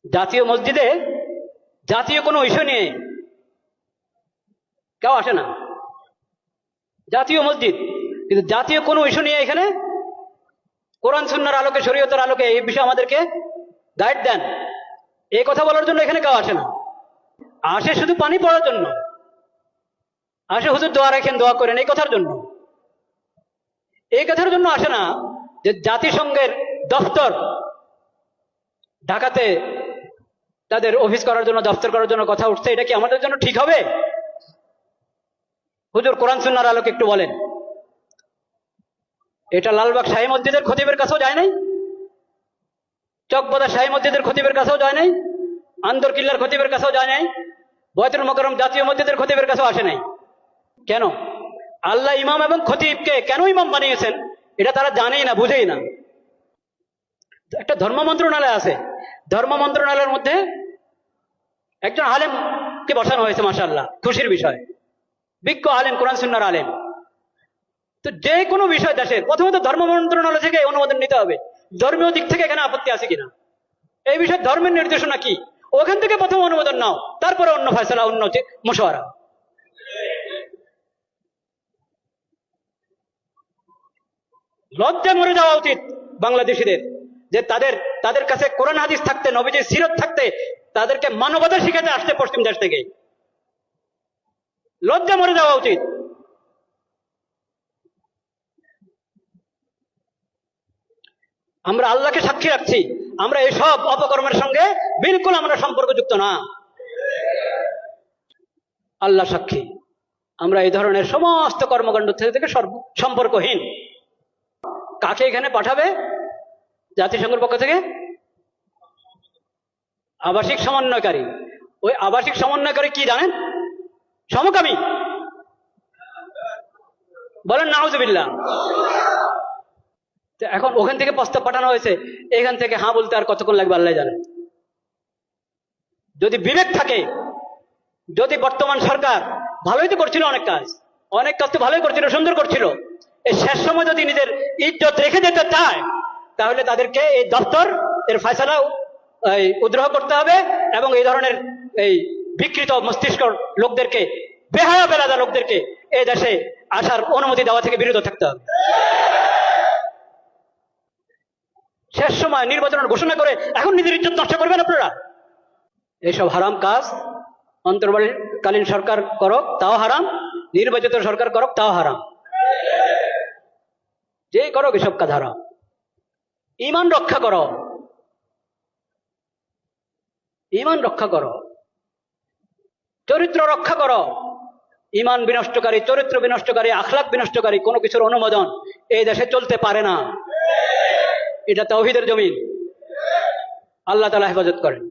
জাতীয় মসজিদে জাতীয় কোনো ইস্যু নিয়ে কেউ আসে না। জাতীয় মসজিদ, কিন্তু জাতীয় কোনো ইস্যু নিয়ে এখানে কোরআন সুন্নাহর আলোকে, শরীয়তের আলোকে এই বিষয়ে আমাদেরকে গাইড দেন, এই কথা বলার জন্য এখানে কেউ আসে না। আসে শুধু পানি পড়ার জন্য, আসে হুজুর দোয়া রাখেন, দোয়া করেন, এই কথার জন্য। এই কথার জন্য আসে না যে জাতিসংঘের দপ্তর ঢাকাতে তাদের অফিস করার জন্য, দপ্তর করার জন্য কথা উঠছে, এটা কি আমাদের জন্য ঠিক হবে? হুজুর কোরআন সুন্নাহর আলোকে একটু বলেন। এটা লালবাগ শাহী মসজিদের খতিবের কাছেও যায় নাই, চকবাজার শাহী মসজিদের খতিবের কাছেও যায় নাই, আন্দর কিল্লার খতিবের কাছেও যায় নাই, বয়তুল মোকাররম জাতীয় মসজিদের খতিবের কাছেও আসে নাই। কেন? আল্লাহ ইমাম এবং খতিবকে কেন ইমাম বানিয়েছেন এটা তারা জানেই না, বুঝেই না। একটা ধর্ম মন্ত্রণালয় আছে, ধর্ম মন্ত্রণালয়ের মধ্যে একজন আলেমকে বসানো হয়েছে, মাশাআল্লাহ, খুশির বিষয়, বিজ্ঞ আলেম, কোরআন সুন্নাহর আলেম। তো যে কোনো বিষয় দেশের প্রথমত ধর্ম মন্ত্রণালয় থেকে অনুমোদন নিতে হবে, ধর্মীয় দিক থেকে এখানে আপত্তি আছে কিনা, এই বিষয়ে ধর্মের নির্দেশনা কি, ওখান থেকে প্রথম অনুমোদন নাও, তারপরে অন্য ফয়সালা, অন্য মুশওয়ারা। লজ্জা মরে যাওয়া উচিত বাংলাদেশিদের, যে তাদের কাছে কোরআন হাদিস থাকতে, নবীজির সিরত থাকতে, তাদেরকে মানবতা শিখাতে আসছে পশ্চিম দেশ থেকে। লজ্জা মরে যাওয়া উচিত। আমরা আল্লাহকে সাক্ষী রাখছি, আমরা এইসব অপকর্মের সঙ্গে বিলকুল আমরা সম্পর্কযুক্ত না। আল্লাহ সাক্ষী, আমরা এই ধরনের সমস্ত কর্মকাণ্ড থেকে সম্পর্কহীন। কাকে এখানে পাঠাবে জাতিসংঘের পক্ষ থেকে? আবাসিক সমন্বয়কারী। ওই আবাসিক সমন্বয়কারী কি জানেন? সমকামী। বলেন নাউজুবিল্লাহ। এখন ওখান থেকে প্রস্তাব পাঠানো হয়েছে, এখান থেকে হ্যাঁ বলতে আর কতক্ষণ লাগবে আল্লাহ জানেন। যদি বিবেক থাকে, যদি বর্তমান সরকার ভালোই তো করছিল, অনেক কাজ তো ভালোই করছিল, সুন্দর করছিল, এই শেষ সময় যদি নিজের ইজ্জত রেখে যেতে চায়, তাহলে তাদেরকে এই দপ্তর এর ফয়সালা উদ্রহ করতে হবে এবং এই ধরনের এই বিকৃত মস্তিষ্ক লোকদেরকে, বেহায়া বেলাদা লোকদেরকে এই দেশে আসার অনুমতি দেওয়া থেকে বিরত থাকতে হবে। শেষ সময় নির্বাচনের ঘোষণা করে এখন নিজের ইজ্জত নষ্ট করবেন আপনারা? এইসব হারাম কাজ অন্তর্বর্তীকালীন সরকার করক তাও হারাম, নির্বাচিত সরকার করক তাও হারাম, যে করক এসব কাজ হারাম। ঈমান রক্ষা করো, ঈমান রক্ষা করো, চরিত্র রক্ষা করো। ঈমান বিনষ্টকারী, চরিত্র বিনষ্টকারী, আখলাক বিনষ্টকারী কোনো কিছুর অনুমোদন এই দেশে চলতে পারে না। এটা তাওহীদের জমিন। আল্লাহ তাআলা হেফাজত করেন।